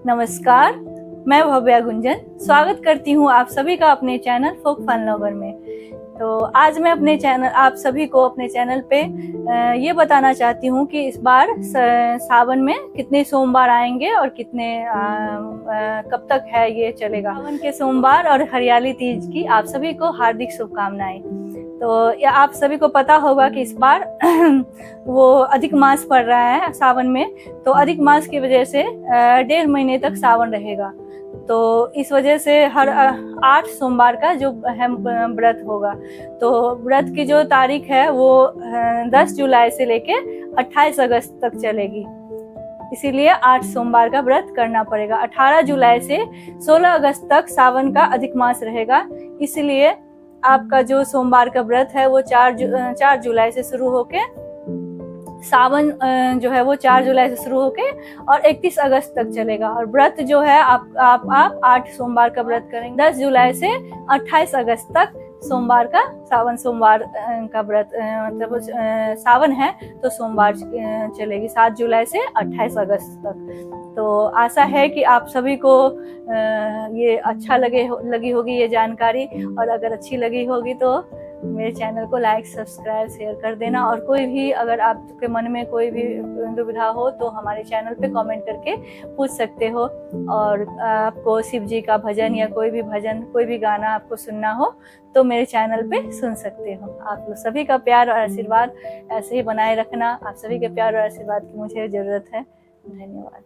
नमस्कार, मैं भव्या गुंजन स्वागत करती हूँ आप सभी का अपने चैनल फोक फन लवर में। तो आज मैं अपने चैनल आप सभी को अपने चैनल पे ये बताना चाहती हूँ कि इस बार सावन में कितने सोमवार आएंगे और कितने कब तक है ये चलेगा। सावन के सोमवार और हरियाली तीज की आप सभी को हार्दिक शुभकामनाएं। तो आप सभी को पता होगा कि इस बार वो अधिक मास पड़ रहा है सावन में, तो अधिक मास की वजह से 1.5 महीने तक सावन रहेगा। तो इस वजह से हर 8 सोमवार का जो है व्रत होगा। तो व्रत की जो तारीख है वो 10 जुलाई से लेके 28 अगस्त तक चलेगी, इसीलिए 8 सोमवार का व्रत करना पड़ेगा। 18 जुलाई से 16 अगस्त तक सावन का अधिक मास रहेगा, इसलिए आपका जो सोमवार का व्रत है वो 4 जुलाई से शुरू होके सावन जो है वो 4 जुलाई से शुरू होके और 31 अगस्त तक चलेगा। और व्रत जो है आप 8 सोमवार का व्रत करेंगे। 10 जुलाई से 28 अगस्त तक सोमवार का सावन सोमवार का व्रत मतलब सावन है तो सोमवार चलेगी 7 जुलाई से 28 अगस्त तक। तो आशा है कि आप सभी को ये अच्छा लगी होगी ये जानकारी, और अगर अच्छी लगी होगी तो मेरे चैनल को लाइक सब्सक्राइब शेयर कर देना। और कोई भी अगर आपके मन में कोई भी दुविधा हो तो हमारे चैनल पे कमेंट करके पूछ सकते हो। और आपको शिव जी का भजन या कोई भी भजन कोई भी गाना आपको सुनना हो तो मेरे चैनल पे सुन सकते हो। आप लोग सभी का प्यार और आशीर्वाद ऐसे ही बनाए रखना। आप सभी के प्यार और आशीर्वाद की मुझे ज़रूरत है। धन्यवाद।